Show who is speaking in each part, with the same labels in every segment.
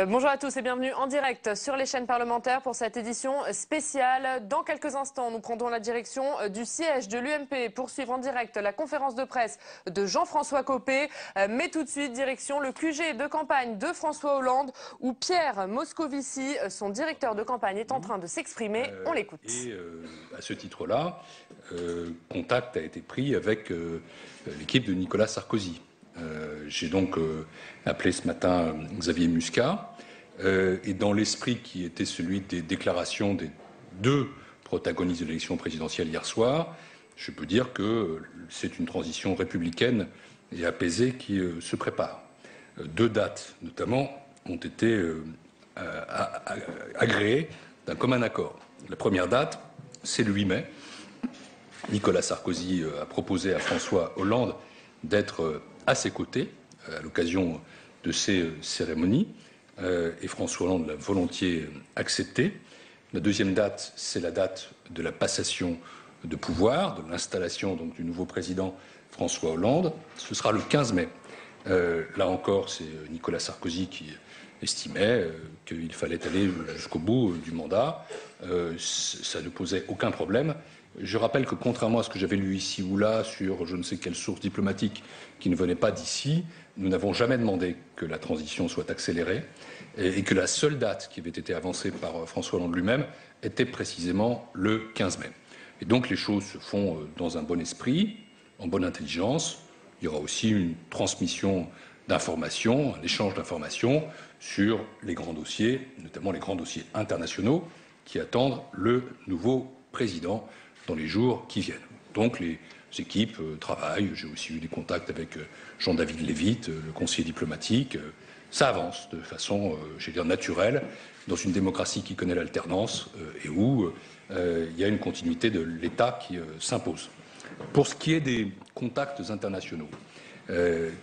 Speaker 1: Bonjour à tous et bienvenue en direct sur les chaînes parlementaires pour cette édition spéciale. Dans quelques instants, nous prendrons la direction du siège de l'UMP pour suivre en direct la conférence de presse de Jean-François Copé. Mais tout de suite, direction le QG de campagne de François Hollande où Pierre Moscovici, son directeur de campagne, est en train de s'exprimer. On l'écoute.
Speaker 2: À ce titre-là, contact a été pris avec l'équipe de Nicolas Sarkozy. J'ai donc appelé ce matin Xavier Muscat et dans l'esprit qui était celui des déclarations des deux protagonistes de l'élection présidentielle hier soir, je peux dire que c'est une transition républicaine et apaisée qui se prépare. Deux dates, notamment, ont été agréées d'un commun accord. La première date, c'est le 8 mai. Nicolas Sarkozy a proposé à François Hollande d'être à ses côtés à l'occasion de ces cérémonies et François Hollande l'a volontiers accepté. La deuxième date, c'est la date de la passation de pouvoir, de l'installation donc du nouveau président François Hollande. Ce sera le 15 mai. Là encore, c'est Nicolas Sarkozy qui estimait qu'il fallait aller jusqu'au bout du mandat. Ça ne posait aucun problème. Je rappelle que contrairement à ce que j'avais lu ici ou là sur je ne sais quelle source diplomatique qui ne venait pas d'ici, nous n'avons jamais demandé que la transition soit accélérée et que la seule date qui avait été avancée par François Hollande lui-même était précisément le 15 mai. Et donc les choses se font dans un bon esprit, en bonne intelligence. Il y aura aussi une transmission d'informations, un échange d'informations sur les grands dossiers, notamment les grands dossiers internationaux qui attendent le nouveau président dans les jours qui viennent. Donc les équipes travaillent. J'ai aussi eu des contacts avec Jean-David Lévit, le conseiller diplomatique. Ça avance de façon, naturelle, dans une démocratie qui connaît l'alternance et où il y a une continuité de l'État qui s'impose. Pour ce qui est des contacts internationaux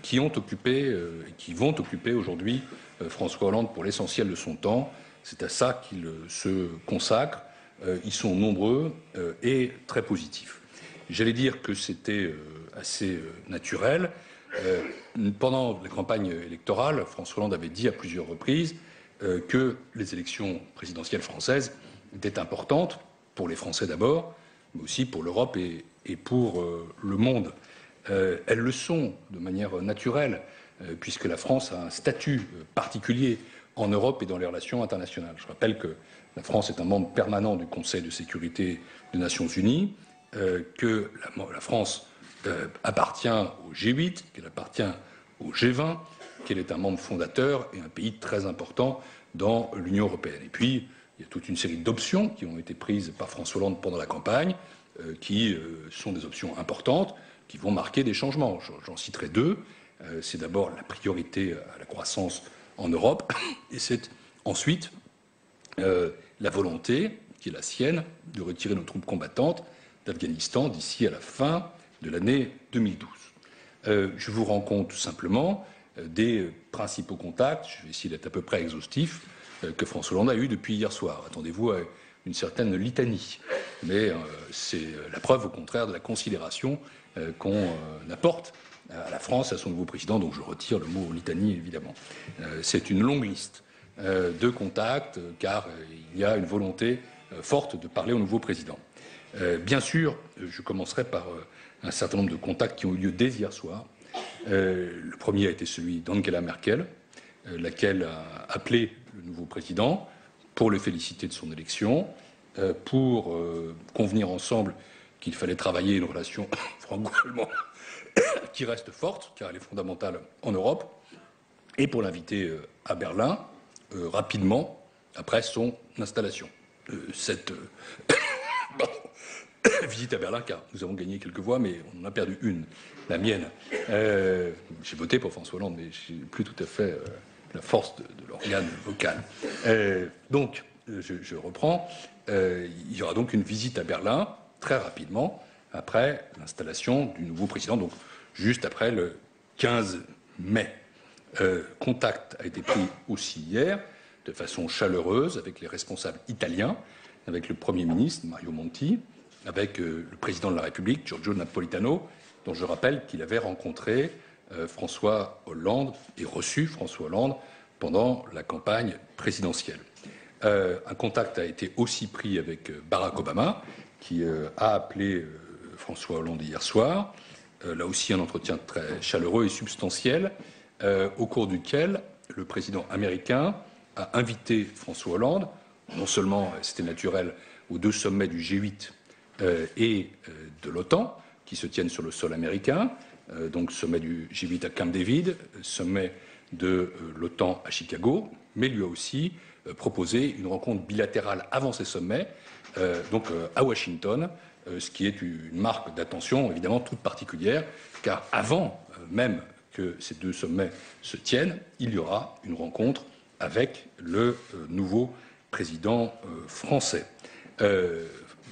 Speaker 2: qui ont occupé et qui vont occuper aujourd'hui François Hollande pour l'essentiel de son temps, c'est à ça qu'il se consacre. Ils sont nombreux et très positifs. J'allais dire que c'était assez naturel. Pendant la campagne électorale, François Hollande avait dit à plusieurs reprises que les élections présidentielles françaises étaient importantes pour les Français d'abord, mais aussi pour l'Europe et pour le monde. Elles le sont de manière naturelle, puisque la France a un statut particulier en Europe et dans les relations internationales. Je rappelle que la France est un membre permanent du Conseil de sécurité des Nations Unies, que la France appartient au G8, qu'elle appartient au G20, qu'elle est un membre fondateur et un pays très important dans l'Union européenne. Et puis, il y a toute une série d'options qui ont été prises par François Hollande pendant la campagne, qui sont des options importantes, qui vont marquer des changements. J'en citerai deux. C'est d'abord la priorité à la croissance en Europe, et c'est ensuite la volonté, qui est la sienne, de retirer nos troupes combattantes d'Afghanistan d'ici à la fin de l'année 2012. Je vous rends compte simplement des principaux contacts, je vais essayer d'être à peu près exhaustif, que François Hollande a eu depuis hier soir. Attendez-vous à une certaine litanie, mais c'est la preuve au contraire de la considération qu'on apporte à la France et à son nouveau président, donc je retire le mot litanie évidemment. C'est une longue liste de contacts, car il y a une volonté forte de parler au nouveau président. Bien sûr, je commencerai par un certain nombre de contacts qui ont eu lieu dès hier soir. Le premier a été celui d'Angela Merkel, laquelle a appelé le nouveau président pour le féliciter de son élection, pour convenir ensemble qu'il fallait travailler une relation franco-allemande qui reste forte, car elle est fondamentale en Europe, et pour l'inviter à Berlin rapidement après son installation. Cette visite à Berlin, car nous avons gagné quelques voix, mais on en a perdu une, la mienne. J'ai voté pour François Hollande, mais je n'ai plus tout à fait la force de l'organe vocal. Donc, je reprends. Il y aura donc une visite à Berlin très rapidement après l'installation du nouveau président, donc juste après le 15 mai. Contact a été pris aussi hier, de façon chaleureuse, avec les responsables italiens, avec le Premier ministre Mario Monti, avec le président de la République, Giorgio Napolitano, dont je rappelle qu'il avait rencontré François Hollande et reçu François Hollande pendant la campagne présidentielle. Un contact a été aussi pris avec Barack Obama, qui a appelé François Hollande hier soir. Là aussi, un entretien très chaleureux et substantiel, au cours duquel le président américain a invité François Hollande, non seulement, c'était naturel, aux 2 sommets du G8 et de l'OTAN, qui se tiennent sur le sol américain, donc sommet du G8 à Camp David, sommet de l'OTAN à Chicago, mais lui a aussi proposé une rencontre bilatérale avant ces sommets, donc à Washington, ce qui est une marque d'attention évidemment toute particulière, car avant même que ces 2 sommets se tiennent, il y aura une rencontre avec le nouveau président français.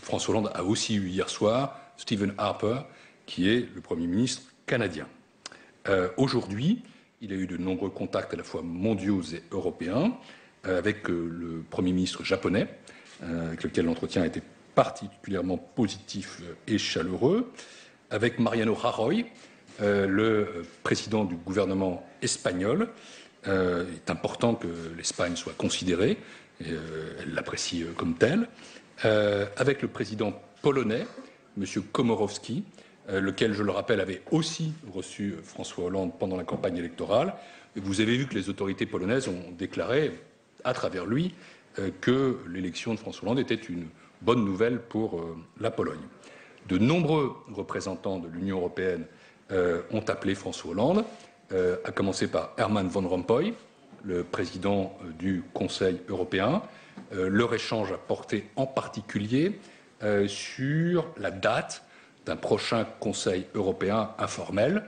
Speaker 2: François Hollande a aussi eu hier soir Stephen Harper, qui est le Premier ministre canadien. Aujourd'hui, il a eu de nombreux contacts à la fois mondiaux et européens avec le Premier ministre japonais, avec lequel l'entretien a été particulièrement positif et chaleureux, avec Mariano Rajoy, le président du gouvernement espagnol. Il est important que l'Espagne soit considérée, et elle l'apprécie comme telle, avec le président polonais, M. Komorowski, lequel, je le rappelle, avait aussi reçu François Hollande pendant la campagne électorale. Et vous avez vu que les autorités polonaises ont déclaré, à travers lui, que l'élection de François Hollande était une bonne nouvelle pour la Pologne. De nombreux représentants de l'Union européenne ont appelé François Hollande, à commencer par Herman Van Rompuy, le président du Conseil européen. Leur échange a porté en particulier sur la date d'un prochain Conseil européen informel,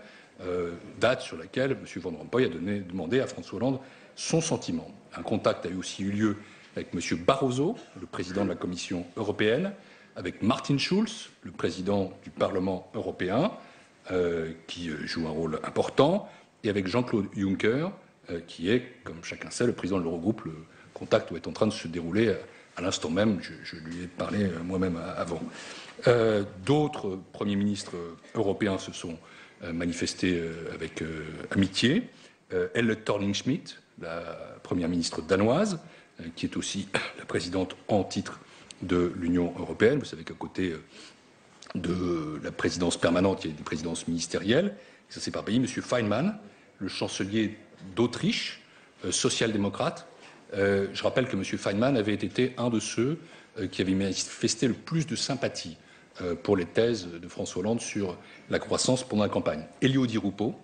Speaker 2: date sur laquelle M. Van Rompuy a demandé à François Hollande son sentiment. Un contact a aussi eu lieu avec M. Barroso, le président de la Commission européenne, avec Martin Schulz, le président du Parlement européen, qui joue un rôle important, et avec Jean-Claude Juncker, qui est, comme chacun sait, le président de l'Eurogroupe. Le contact est en train de se dérouler à l'instant même. Je lui ai parlé moi-même avant. D'autres premiers ministres européens se sont manifestés avec amitié. Elle Thorning-Schmidt, la première ministre danoise, qui est aussi la présidente en titre de l'Union européenne. Vous savez qu'à côté de la présidence permanente, il y a des présidences ministérielles. Ça, c'est par pays. M. Feynman, le chancelier d'Autriche, social-démocrate. Je rappelle que M. Feynman avait été un de ceux qui avaient manifesté le plus de sympathie pour les thèses de François Hollande sur la croissance pendant la campagne. Elio Di Rupo,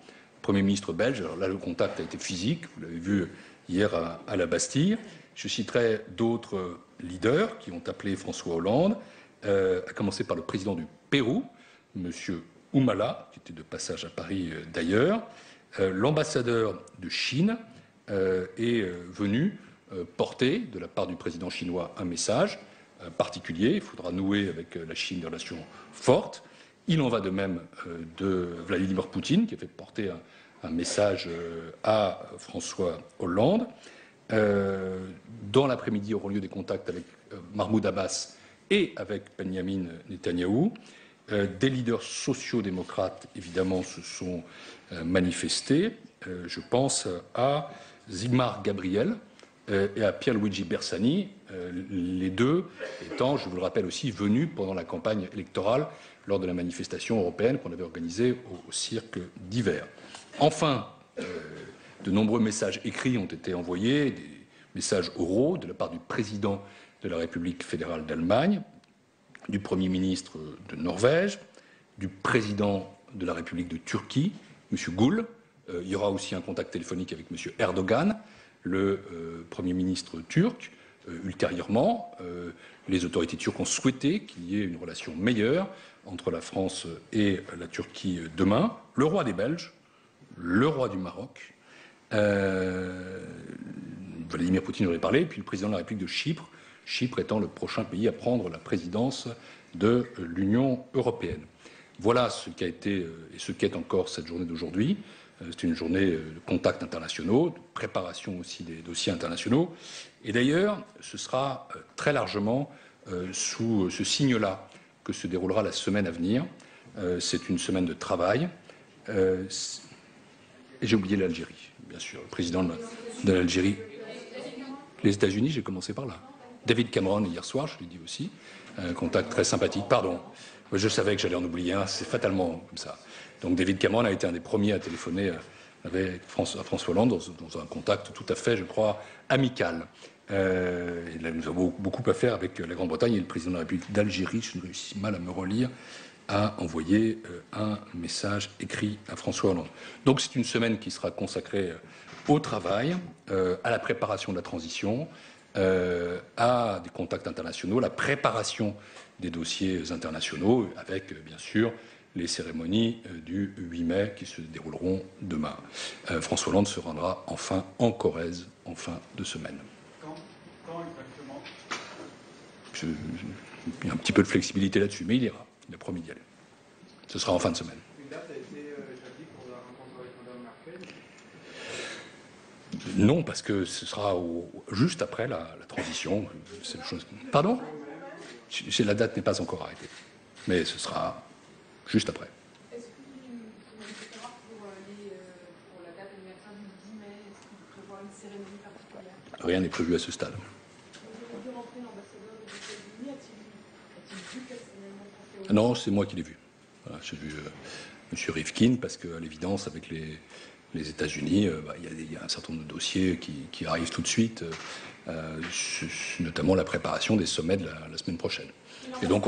Speaker 2: Premier ministre belge. Alors là, le contact a été physique, vous l'avez vu hier à la Bastille. Je citerai d'autres leaders qui ont appelé François Hollande, à commencer par le président du Pérou, M. Humala, qui était de passage à Paris d'ailleurs. L'ambassadeur de Chine est venu porter, de la part du président chinois, un message particulier. Il faudra nouer avec la Chine des relations fortes. Il en va de même de Vladimir Poutine, qui a fait porter un message à François Hollande. Dans l'après-midi auront lieu des contacts avec Mahmoud Abbas et avec Benyamin Netanyahou. Des leaders sociaux-démocrates, évidemment, se sont manifestés. Je pense à Zygmar Gabriel et à Pierluigi Bersani, les deux étant, je vous le rappelle aussi, venus pendant la campagne électorale lors de la manifestation européenne qu'on avait organisée au cirque d'hiver. Enfin, de nombreux messages écrits ont été envoyés, des messages oraux de la part du président de la République fédérale d'Allemagne, du Premier ministre de Norvège, du président de la République de Turquie, M. Gül. Il y aura aussi un contact téléphonique avec M. Erdogan, le Premier ministre turc. Ultérieurement, les autorités turques ont souhaité qu'il y ait une relation meilleure entre la France et la Turquie demain. Le roi des Belges, le roi du Maroc, Vladimir Poutine en avait parlé, puis le président de la République de Chypre, Chypre étant le prochain pays à prendre la présidence de l'Union européenne. Voilà ce qu'a été et ce qu'est encore cette journée d'aujourd'hui. C'est une journée de contacts internationaux, de préparation aussi des dossiers internationaux. Et d'ailleurs, ce sera très largement sous ce signe-là que se déroulera la semaine à venir. C'est une semaine de travail. Et j'ai oublié l'Algérie, bien sûr, le président de l'Algérie. Les États-Unis, j'ai commencé par là. David Cameron, hier soir, je l'ai dit aussi, un contact très sympathique. Pardon, je savais que j'allais en oublier un, c'est fatalement comme ça. Donc David Cameron a été un des premiers à téléphoner avec François Hollande dans un contact tout à fait, je crois, amical. Et là, nous avons beaucoup à faire avec la Grande-Bretagne et le président de la République d'Algérie, je ne réussis mal à me relire, a envoyé un message écrit à François Hollande. Donc c'est une semaine qui sera consacrée au travail, à la préparation de la transition, à des contacts internationaux, la préparation des dossiers internationaux, avec bien sûr les cérémonies du 8 mai qui se dérouleront demain. François Hollande se rendra enfin en Corrèze en fin de semaine.
Speaker 3: Quand exactement?
Speaker 2: Il y a un petit peu de flexibilité là-dessus, mais il ira. Il a promis d'y aller. Ce sera en fin de semaine.
Speaker 3: Une date a été établie pour la rencontre avec Mme Merkel?
Speaker 2: Non, parce que ce sera juste après la transition. Pardon? La date n'est pas encore arrêtée, mais ce sera juste après.
Speaker 4: Est-ce que pour la date anniversaire du 10 mai, est-ce qu'il prévoit une cérémonie particulière?
Speaker 2: Rien n'est prévu à ce stade. Non, c'est moi qui l'ai vu. Voilà, j'ai vu M. Rifkin parce qu'à l'évidence, avec les États-Unis, il y a un certain nombre de dossiers qui arrivent tout de suite, notamment la préparation des sommets de la semaine prochaine. Et donc,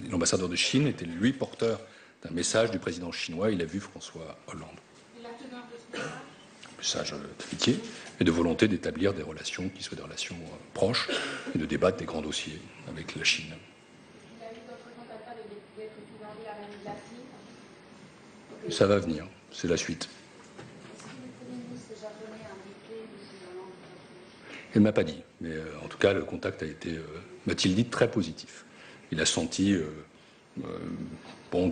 Speaker 2: l'ambassadeur de Chine était lui porteur d'un message du président chinois. Il a vu François Hollande. Un message d'amitié et de volonté d'établir des relations qui soient des relations proches et de débattre des grands dossiers avec la Chine. Ça va venir, c'est la suite. Elle ne m'a pas dit, mais en tout cas, le contact a été, m'a-t-il dit, très positif. Il a senti, de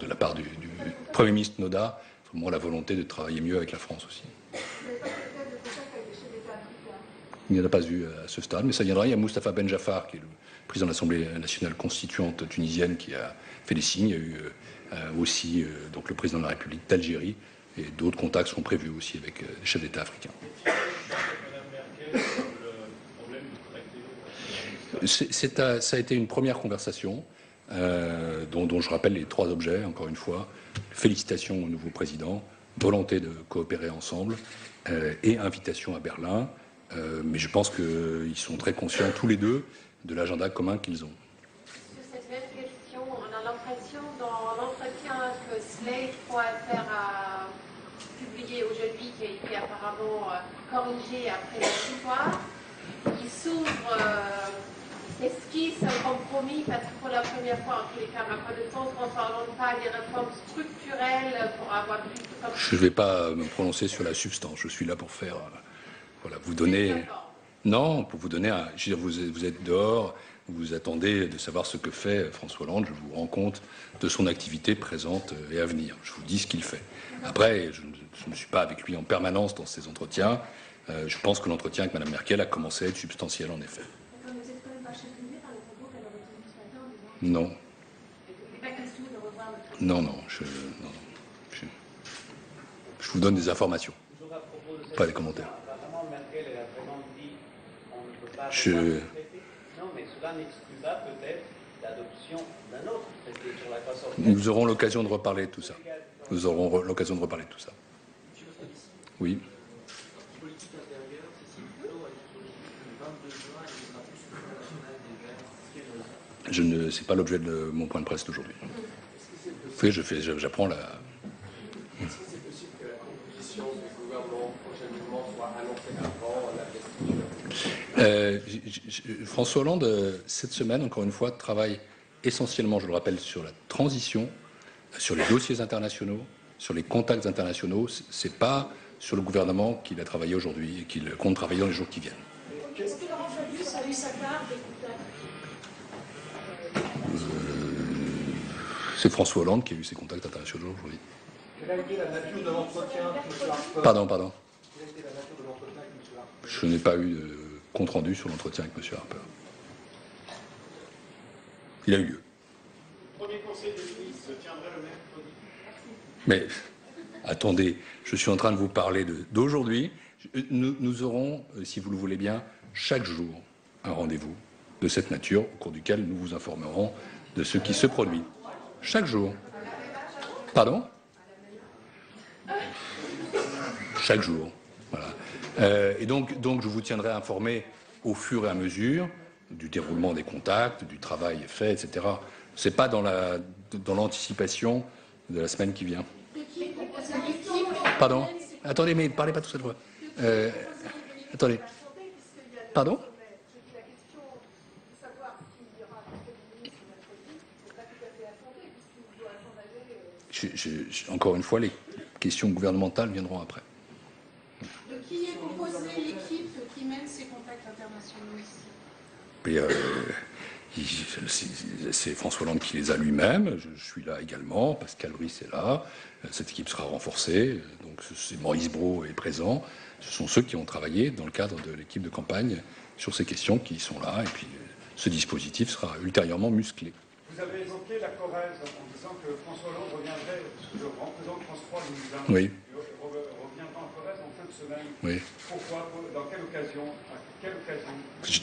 Speaker 2: la part du Premier ministre Noda, vraiment la volonté de travailler mieux avec la France aussi. Il n'y en a pas eu à ce stade, mais ça viendra. Il y a Moustapha Ben Jaafar, qui est le président de l'Assemblée nationale constituante tunisienne, qui a fait des signes. Il y a eu aussi donc le président de la République d'Algérie, et d'autres contacts sont prévus aussi avec des chefs d'État africains. Ça a été une première conversation dont je rappelle les 3 objets, encore une fois. Félicitations au nouveau président, volonté de coopérer ensemble et invitation à Berlin. Mais je pense qu'ils sont très conscients tous les deux de l'agenda commun qu'ils ont.
Speaker 5: Sur cette même question, on a l'impression dans l'entretien que Slate.fr a publié aujourd'hui, qui a été apparemment corrigé après la victoire, il s'ouvre esquisse un compromis parce que pour la première fois, en tous les cas, ma connaissance, on ne parle pas des réformes structurelles pour avoir plus de...
Speaker 2: Je ne vais pas me prononcer sur la substance. Je suis là pour faire, vous donner... Non, pour vous donner un... Je veux dire, vous êtes dehors, vous attendez de savoir ce que fait François Hollande. Je vous rends compte de son activité présente et à venir. Je vous dis ce qu'il fait. Après, je ne suis pas avec lui en permanence dans ces entretiens. Je pense que l'entretien avec Mme Merkel a commencé à être substantiel, en effet. Non. Non. Je vous donne des informations, pas des commentaires.
Speaker 6: Non, mais cela n'exclut pas peut-être l'adoption d'un autre traité sur la croissance.
Speaker 2: Nous aurons l'occasion de reparler de tout ça. Nous aurons l'occasion de reparler de tout ça. Oui. C'est pas l'objet de mon point de presse d'aujourd'hui. J'apprends la...
Speaker 3: Est-ce que c'est possible que la composition du gouvernement prochainement soit annoncée avant la...
Speaker 2: François Hollande, cette semaine, encore une fois, travaille essentiellement, je le rappelle, sur la transition, sur les dossiers internationaux, sur les contacts internationaux. C'est pas sur le gouvernement qu'il a travaillé aujourd'hui et qu'il compte travailler dans les jours qui viennent.
Speaker 4: Est-ce que Laurent Fabius a eu sa part des contacts?
Speaker 2: C'est François Hollande qui a eu ses contacts internationaux aujourd'hui.
Speaker 3: Quelle a été la nature de l'entretien avec M. Harper?
Speaker 2: Pardon.
Speaker 3: Quelle a été la nature de l'entretien avec M. Harper?
Speaker 2: Je n'ai pas eu de compte rendu sur l'entretien avec M. Harper. Il a eu lieu.
Speaker 3: Le premier conseil des ministres se tiendrait le mercredi.
Speaker 2: Mais Attendez, je suis en train de vous parler d'aujourd'hui. Nous aurons, si vous le voulez bien, chaque jour un rendez-vous de cette nature au cours duquel nous vous informerons de ce qui se produit. Chaque jour. Pardon? Chaque jour. Voilà. Et donc, je vous tiendrai informé au fur et à mesure du déroulement des contacts, du travail fait, etc. C'est pas dans l'anticipation de la semaine qui vient. Pardon? Attendez, mais ne parlez pas tout cette fois. Attendez. Pardon? Encore une fois, les questions gouvernementales viendront après.
Speaker 4: De qui est composée l'équipe qui mène ces contacts internationaux ici?
Speaker 2: C'est François Hollande qui les a lui-même. Je suis là également. Pascal Brice est là. Cette équipe sera renforcée. Donc, c'est Maurice Brault est présent. Ce sont ceux qui ont travaillé dans le cadre de l'équipe de campagne sur ces questions qui sont là. Et puis, ce dispositif sera ultérieurement musclé.
Speaker 3: Vous avez évoqué la Corrèze en disant que François Hollande reviendrait, parce que le représentant de France 3 nous a
Speaker 2: Oui.
Speaker 3: reviendra en Corrèze en fin de semaine.
Speaker 2: Oui.
Speaker 3: Pourquoi? Dans quelle occasion? À quelle occasion?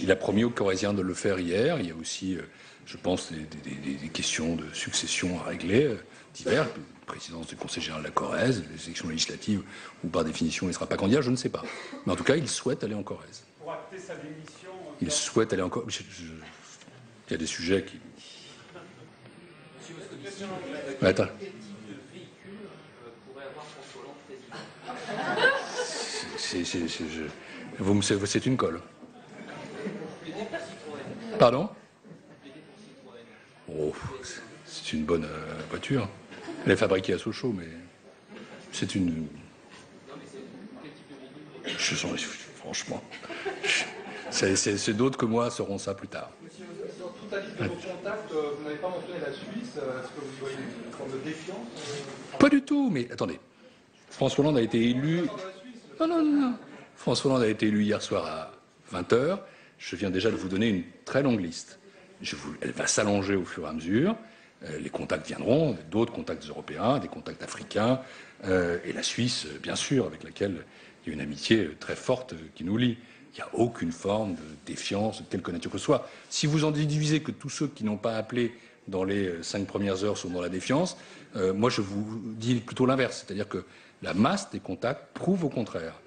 Speaker 2: Il a promis aux Corésiens de le faire hier. Il y a aussi, je pense, des questions de succession à régler, divers. Présidence du Conseil général de la Corrèze, les élections législatives, où par définition il ne sera pas candidat, je ne sais pas. Mais en tout cas, il souhaite aller en Corrèze.
Speaker 3: Pour acter sa démission.
Speaker 2: Il souhaite aller en Corrèze. Il y a des sujets qui. Attends.
Speaker 7: Quel type de véhicule pourrait avoir François Hollande président?
Speaker 2: C'est une colle. Pardon? Oh, c'est une bonne voiture. Elle est fabriquée à Sochaux, mais c'est une. Franchement, c'est d'autres que moi sauront ça plus tard.
Speaker 8: Monsieur, dans toute la liste de vos contacts, vous n'avez pas mentionné la Suisse. Est-ce que vous y voyez une forme de défiance?
Speaker 2: Pas du tout, mais attendez. François Hollande a été élu. Non. François Hollande a été élu hier soir à 20h. Je viens déjà de vous donner une très longue liste. Elle va s'allonger au fur et à mesure. Les contacts viendront, d'autres contacts européens, des contacts africains, et la Suisse, bien sûr, avec laquelle il y a une amitié très forte qui nous lie. Il n'y a aucune forme de défiance, de quelque nature que ce soit. Si vous en déduisez que tous ceux qui n'ont pas appelé dans les 5 premières heures sont dans la défiance, moi je vous dis plutôt l'inverse. C'est-à-dire que la masse des contacts prouve au contraire.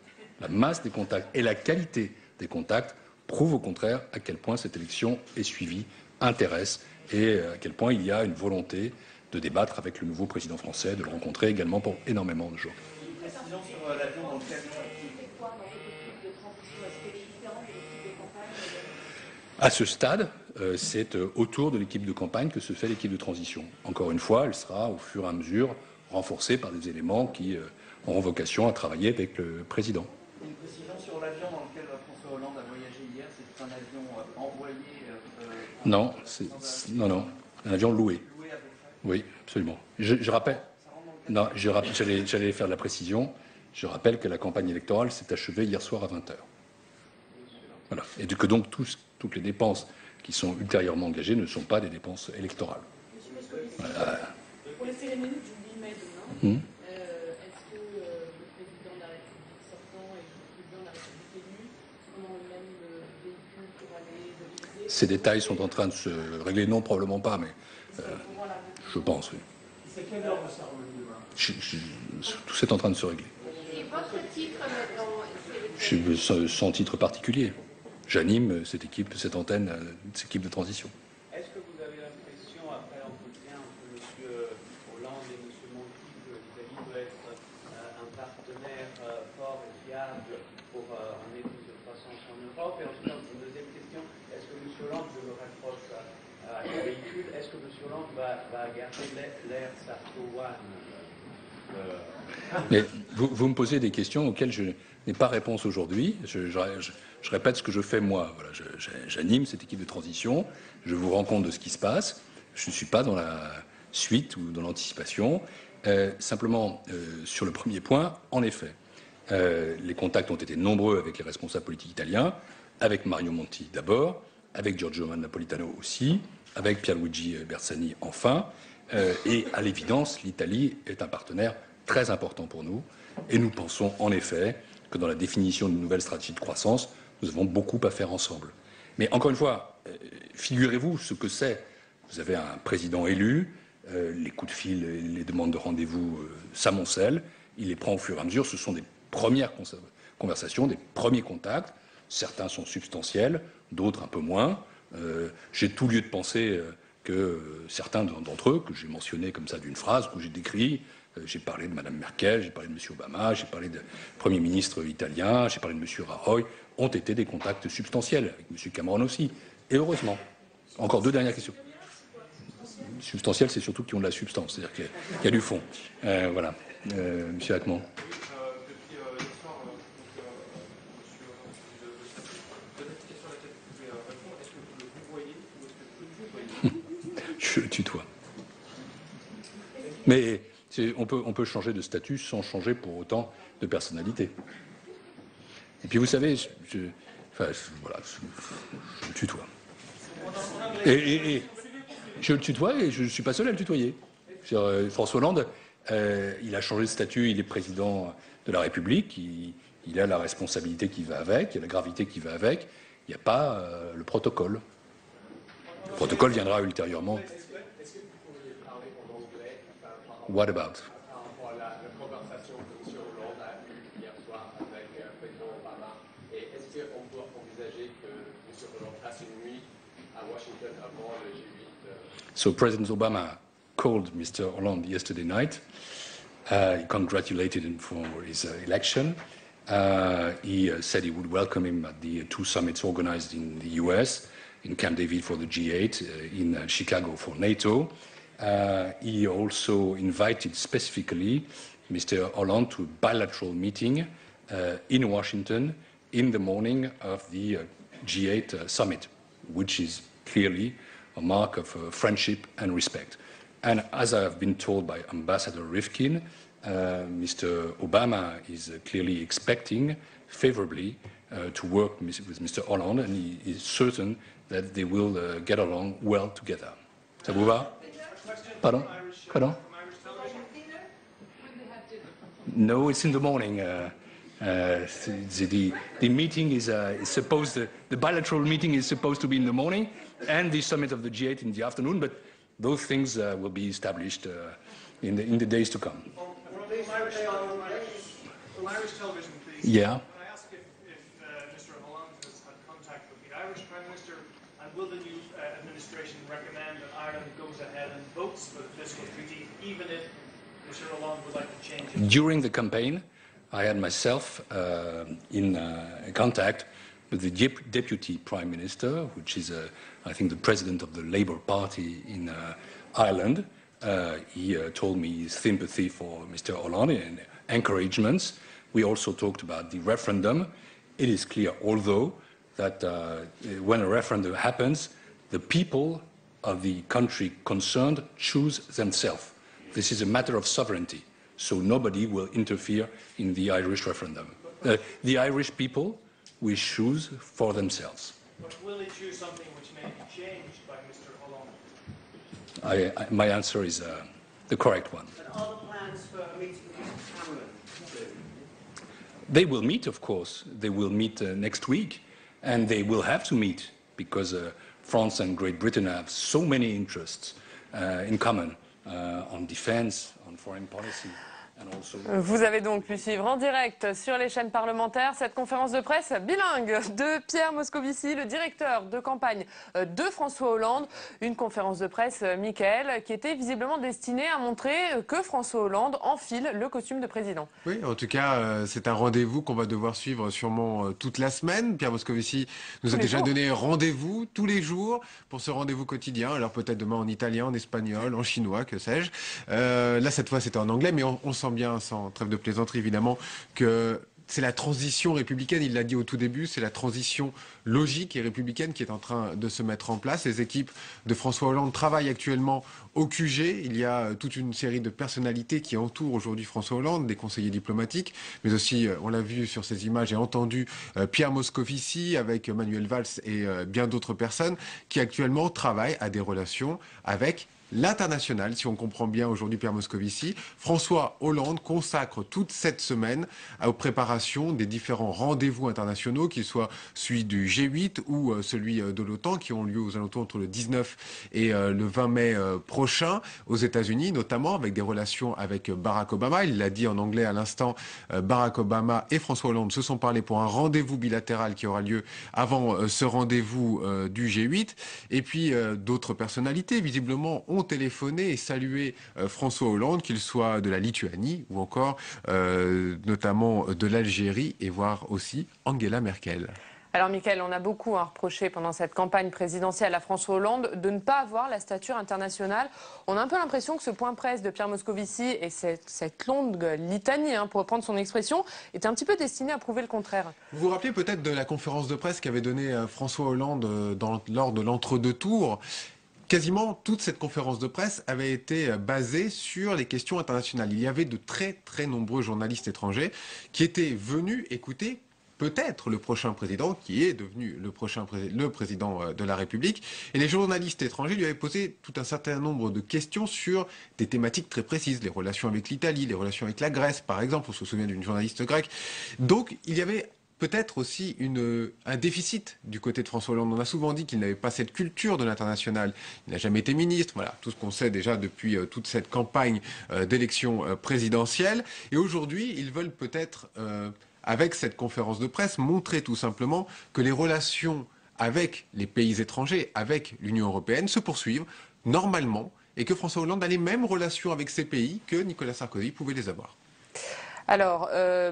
Speaker 2: La masse des contacts et la qualité des contacts prouvent au contraire à quel point cette élection est suivie, intéresse, et à quel point il y a une volonté de débattre avec le nouveau président français, de le rencontrer également pour énormément de jours.
Speaker 6: Une précision sur l'avion dans lequel
Speaker 2: À ce stade, c'est autour de l'équipe de campagne que se fait l'équipe de transition. Encore une fois, elle sera au fur et à mesure renforcée par des éléments qui auront vocation à travailler avec le président.
Speaker 6: Une précision sur l'avion dans lequel François Hollande a voyagé hier, c'est un avion envoyé
Speaker 2: Non, non, un avion loué.
Speaker 6: loué à peu près.
Speaker 2: Oui, absolument. Je rappelle. Non, j'allais faire de la précision. Je rappelle que la campagne électorale s'est achevée hier soir à 20h. Voilà. Et que donc toutes les dépenses qui sont ultérieurement engagées ne sont pas des dépenses électorales. Voilà.
Speaker 4: Pour les cérémonies du 8 mai demain, est-ce que le président de la République sortant et le président de la République élu auront le même véhicule pour aller de l'Élysée?
Speaker 2: Ces détails sont en train de se régler. Non, probablement pas, mais je pense, oui.
Speaker 8: C'est quelle heure de cérémonie demain?
Speaker 2: Tout c'est en train de se régler.
Speaker 5: Et votre titre maintenant,
Speaker 2: Sans titre particulier. J'anime cette équipe, cette antenne, cette équipe de transition.
Speaker 6: Est-ce que vous avez l'impression, après l'entretien entre M. Hollande et M. Monti, que l'Italie doit être un partenaire fort et fiable pour un plus de croissance en Europe? Et ensuite, une deuxième question, est-ce que M. Hollande, je le rapproche à le véhicule, est-ce que M. Hollande va garder l'air Sarko-One?
Speaker 2: Mais vous me posez des questions auxquelles je n'ai pas réponse aujourd'hui. Je répète ce que je fais moi. Voilà, j'anime cette équipe de transition. Je vous rends compte de ce qui se passe. Je ne suis pas dans la suite ou dans l'anticipation. Simplement, sur le premier point, en effet, les contacts ont été nombreux avec les responsables politiques italiens, avec Mario Monti d'abord, avec Giorgio Napolitano aussi, avec Pierluigi Bersani enfin. Et à l'évidence, l'Italie est un partenaire très important pour nous. Et nous pensons en effet que dans la définition d'une nouvelle stratégie de croissance, nous avons beaucoup à faire ensemble. Mais encore une fois, figurez-vous ce que c'est. Vous avez un président élu, les coups de fil, les demandes de rendez-vous s'amoncellent, il les prend au fur et à mesure, ce sont des premières conversations, des premiers contacts, certains sont substantiels, d'autres un peu moins. J'ai tout lieu de penser que certains d'entre eux, que j'ai mentionnés comme ça d'une phrase, que j'ai décrit, j'ai parlé de Mme Merkel, j'ai parlé de M. Obama, j'ai parlé de Premier ministre italien, j'ai parlé de M. Rajoy, ont été des contacts substantiels, avec M. Cameron aussi, et heureusement. Encore deux dernières questions. Substantiels, c'est surtout qui ont de la substance, c'est-à-dire qu'il y a du fond. Voilà. M. Atman. Je le tutoie. Mais on peut changer de statut sans changer pour autant de personnalité. Et puis vous savez, voilà, je le tutoie. Et je le tutoie et je ne suis pas seul à le tutoyer. François Hollande, il a changé de statut, il est président de la République, il a la responsabilité qui va avec, il y a la gravité qui va avec, il n'y a pas le protocole. Le protocole viendra ultérieurement.
Speaker 9: Est-ce que vous pourriez parler en anglais?
Speaker 2: What about?
Speaker 9: Par rapport à la conversation que M. Hollande a eue hier soir avec le président Obama. Et est-ce qu'on peut envisager que M. Hollande passe une nuit à Washington avant le G8?
Speaker 2: So President Obama called Mr. Hollande yesterday night. He congratulated him for his election. He said he would welcome him at the two summits organized in the US, in Camp David for the G8, in Chicago for NATO. He also invited specifically Mr. Hollande to a bilateral meeting in Washington in the morning of the G8 summit, which is clearly a mark of friendship and respect. And as I have been told by Ambassador Rifkin, Mr. Obama is clearly expecting favorably to work with Mr. Hollande, and he is certain that they will get along well together. Ça vous va? Pardon? Pardon? No, it's in the morning. The meeting is supposed, the bilateral meeting is supposed to be in the morning, and the summit of the G8 in the afternoon, but those things will be established in the days to come.
Speaker 3: From Irish television, please.
Speaker 2: Yeah.
Speaker 3: Can I ask if Mr. Hollande has had contact with the Irish Prime Minister, and will the new administration recommend that Ireland goes ahead and votes for the fiscal treaty, even if Mr. Hollande would like to change it?
Speaker 2: During the campaign, I had myself in contact with the Deputy Prime Minister, which is, I think, the President of the Labour Party in Ireland. He told me his sympathy for Mr. Hollande and encouragements. We also talked about the referendum. It is clear, although, that when a referendum happens, the people of the country concerned choose themselves. This is a matter of sovereignty, so nobody will interfere in the Irish referendum. The Irish people will choose for themselves.
Speaker 3: But will they choose something which may be changed by Mr. Hollande?
Speaker 2: My answer is the correct one.
Speaker 10: And are the plans for a meeting with Mr. Cameron soon?
Speaker 2: They will meet, of course. They will meet next week, and they will have to meet because France and Great Britain have so many interests in common on defense, on foreign policy.
Speaker 1: Vous avez donc pu suivre en direct sur les chaînes parlementaires cette conférence de presse bilingue de Pierre Moscovici, le directeur de campagne de François Hollande. Une conférence de presse, Mickaël, qui était visiblement destinée à montrer que François Hollande enfile le costume de président.
Speaker 11: Oui, en tout cas, c'est un rendez-vous qu'on va devoir suivre sûrement toute la semaine. Pierre Moscovici nous a déjà donné rendez-vous tous les jours pour ce rendez-vous quotidien. Alors peut-être demain en italien, en espagnol, en chinois, que sais-je. Là, cette fois, c'était en anglais, mais on sent bien, sans trêve de plaisanterie évidemment, que c'est la transition républicaine, il l'a dit au tout début, c'est la transition logique et républicaine qui est en train de se mettre en place. Les équipes de François Hollande travaillent actuellement au QG. Il y a toute une série de personnalités qui entourent aujourd'hui François Hollande, des conseillers diplomatiques, mais aussi, on l'a vu sur ces images et entendu, Pierre Moscovici avec Manuel Valls et bien d'autres personnes qui actuellement travaillent à des relations avec l'international, si on comprend bien aujourd'hui Pierre Moscovici. François Hollande consacre toute cette semaine aux préparations des différents rendez-vous internationaux, qu'ils soient celui du G8 ou celui de l'OTAN, qui ont lieu aux alentours entre le 19 et le 20 mai prochain aux États-Unis, notamment avec des relations avec Barack Obama. Il l'a dit en anglais à l'instant, Barack Obama et François Hollande se sont parlé pour un rendez-vous bilatéral qui aura lieu avant ce rendez-vous du G8. Et puis d'autres personnalités, visiblement, ont téléphoné et salué François Hollande, qu'il soit de la Lituanie ou encore notamment de l'Algérie et voire aussi Angela Merkel.
Speaker 1: Alors, Mickaël, on a beaucoup reproché pendant cette campagne présidentielle à François Hollande de ne pas avoir la stature internationale. On a un peu l'impression que ce point presse de Pierre Moscovici et cette longue litanie, pour reprendre son expression, était un petit peu destiné à prouver le contraire.
Speaker 11: Vous vous rappelez peut-être de la conférence de presse qu'avait donnée François Hollande lors de l'entre-deux tours. Quasiment toute cette conférence de presse avait été basée sur les questions internationales. Il y avait de très très nombreux journalistes étrangers qui étaient venus écouter peut-être le prochain président, qui est devenu le président de la République. Et les journalistes étrangers lui avaient posé tout un certain nombre de questions sur des thématiques très précises, les relations avec l'Italie, les relations avec la Grèce, par exemple. On se souvient d'une journaliste grecque. Donc, il y avait peut-être aussi un déficit du côté de François Hollande. On a souvent dit qu'il n'avait pas cette culture de l'international. Il n'a jamais été ministre. Voilà, tout ce qu'on sait déjà depuis toute cette campagne d'élection présidentielle. Et aujourd'hui, ils veulent peut-être, avec cette conférence de presse, montrer tout simplement que les relations avec les pays étrangers, avec l'Union européenne, se poursuivent normalement et que François Hollande a les mêmes relations avec ces pays que Nicolas Sarkozy pouvait les avoir.
Speaker 1: Alors,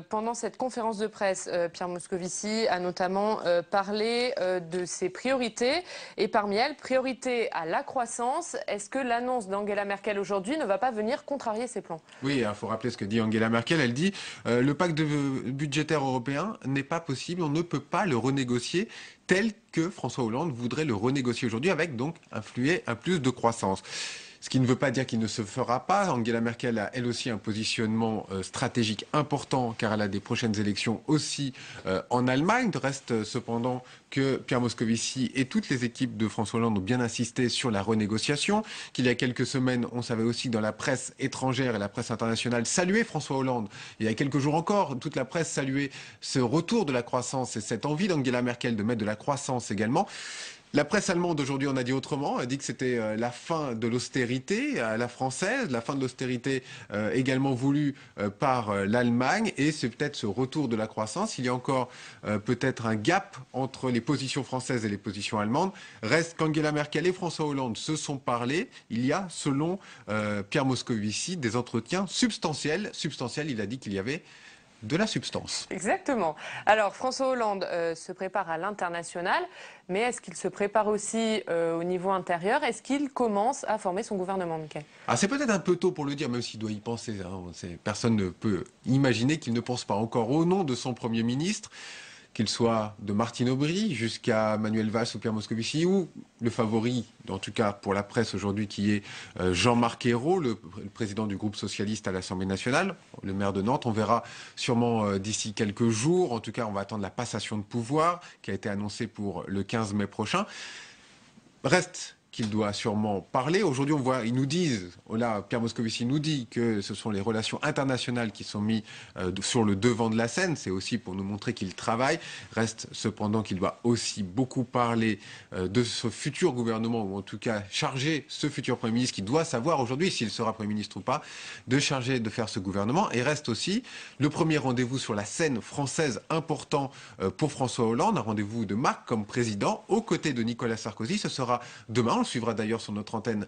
Speaker 1: pendant cette conférence de presse, Pierre Moscovici a notamment parlé de ses priorités, et parmi elles, priorité à la croissance. Est-ce que l'annonce d'Angela Merkel aujourd'hui ne va pas venir contrarier ses plans?
Speaker 11: Oui, il faut rappeler ce que dit Angela Merkel. Elle dit le pacte budgétaire européen n'est pas possible, on ne peut pas le renégocier tel que François Hollande voudrait le renégocier aujourd'hui, avec donc un plus de croissance. Ce qui ne veut pas dire qu'il ne se fera pas. Angela Merkel a elle aussi un positionnement stratégique important car elle a des prochaines élections aussi en Allemagne. Reste cependant que Pierre Moscovici et toutes les équipes de François Hollande ont bien insisté sur la renégociation, qu'il y a quelques semaines, on savait aussi que dans la presse étrangère et la presse internationale saluer François Hollande. Il y a quelques jours encore, toute la presse saluait ce retour de la croissance et cette envie d'Angela Merkel de mettre de la croissance également. La presse allemande aujourd'hui en a dit autrement, a dit que c'était la fin de l'austérité à la française, la fin de l'austérité également voulue par l'Allemagne, et c'est peut-être ce retour de la croissance. Il y a encore peut-être un gap entre les positions françaises et les positions allemandes. Reste qu'Angela Merkel et François Hollande se sont parlé. Il y a, selon Pierre Moscovici, des entretiens substantiels. Il a dit qu'il y avait de la substance.
Speaker 1: Exactement. Alors, François Hollande se prépare à l'international, mais est-ce qu'il se prépare aussi au niveau intérieur? Est-ce qu'il commence à former son gouvernement, Mickaël?
Speaker 11: C'est peut-être un peu tôt pour le dire, même s'il doit y penser. Personne ne peut imaginer qu'il ne pense pas encore au nom de son Premier ministre, qu'il soit de Martine Aubry jusqu'à Manuel Valls ou Pierre Moscovici, ou le favori, en tout cas pour la presse aujourd'hui, qui est Jean-Marc Ayrault, le président du groupe socialiste à l'Assemblée nationale, le maire de Nantes. On verra sûrement d'ici quelques jours. En tout cas, on va attendre la passation de pouvoir qui a été annoncée pour le 15 mai prochain. Reste qu'il doit sûrement parler. Aujourd'hui, on voit, ils nous disent, là, Pierre Moscovici nous dit que ce sont les relations internationales qui sont mises sur le devant de la scène. C'est aussi pour nous montrer qu'il travaille. Reste cependant qu'il doit aussi beaucoup parler de ce futur gouvernement, ou en tout cas charger ce futur Premier ministre qui doit savoir aujourd'hui s'il sera Premier ministre ou pas, de charger de faire ce gouvernement. Et reste aussi le premier rendez-vous sur la scène française important pour François Hollande, un rendez-vous de marque comme président aux côtés de Nicolas Sarkozy. Ce sera demain. On le suivra d'ailleurs sur notre antenne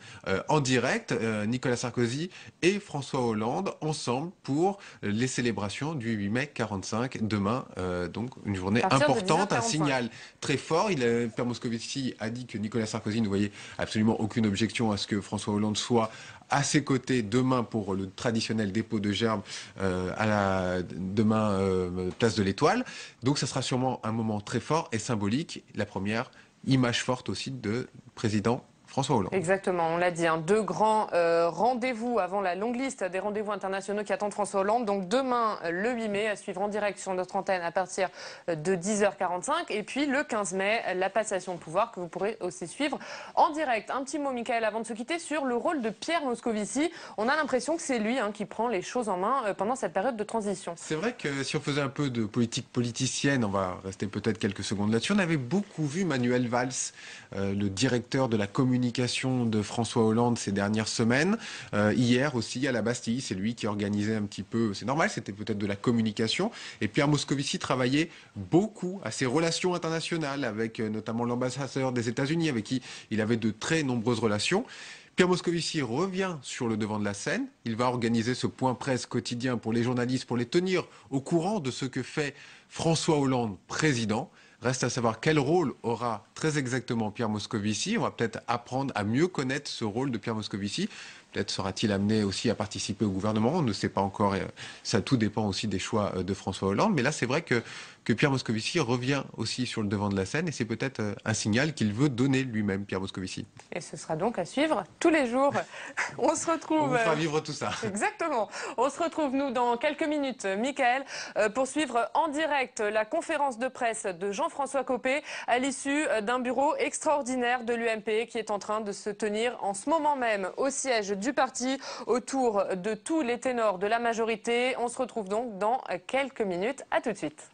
Speaker 11: en direct, Nicolas Sarkozy et François Hollande ensemble pour les célébrations du 8 mai 45, demain. Donc une journée importante, un signal très fort. Pierre Moscovici a dit que Nicolas Sarkozy ne voyait absolument aucune objection à ce que François Hollande soit à ses côtés demain pour le traditionnel dépôt de gerbes place de l'Étoile. Donc ça sera sûrement un moment très fort et symbolique. La première image forte aussi de président François Hollande.
Speaker 1: Exactement, on l'a dit, deux grands rendez-vous avant la longue liste des rendez-vous internationaux qui attendent François Hollande. Donc demain, le 8 mai, à suivre en direct sur notre antenne à partir de 10h45. Et puis le 15 mai, la passation de pouvoir que vous pourrez aussi suivre en direct. Un petit mot, Michael, avant de se quitter, sur le rôle de Pierre Moscovici. On a l'impression que c'est lui qui prend les choses en main pendant cette période de transition.
Speaker 11: C'est vrai que si on faisait un peu de politique politicienne, on va rester peut-être quelques secondes là-dessus, on avait beaucoup vu Manuel Valls, le directeur de la communication de François Hollande ces dernières semaines. Hier aussi à la Bastille, c'est lui qui organisait un petit peu, c'est normal, c'était peut-être de la communication. Et Pierre Moscovici travaillait beaucoup à ses relations internationales avec notamment l'ambassadeur des États-Unis avec qui il avait de très nombreuses relations. Pierre Moscovici revient sur le devant de la scène. Il va organiser ce point presse quotidien pour les journalistes, pour les tenir au courant de ce que fait François Hollande, président. Reste à savoir quel rôle aura très exactement Pierre Moscovici. On va peut-être apprendre à mieux connaître ce rôle de Pierre Moscovici. Peut-être sera-t-il amené aussi à participer au gouvernement. On ne sait pas encore. Ça, tout dépend aussi des choix de François Hollande. Mais là, c'est vrai que Pierre Moscovici revient aussi sur le devant de la scène. Et c'est peut-être un signal qu'il veut donner lui-même, Pierre Moscovici.
Speaker 1: Et ce sera donc à suivre tous les jours. On se retrouve...
Speaker 11: On vous fera vivre tout ça.
Speaker 1: Exactement. On se retrouve, nous, dans quelques minutes, Michael, pour suivre en direct la conférence de presse de Jean-François Copé à l'issue d'un bureau extraordinaire de l'UMP qui est en train de se tenir en ce moment même au siège du parti autour de tous les ténors de la majorité. On se retrouve donc dans quelques minutes. À tout de suite.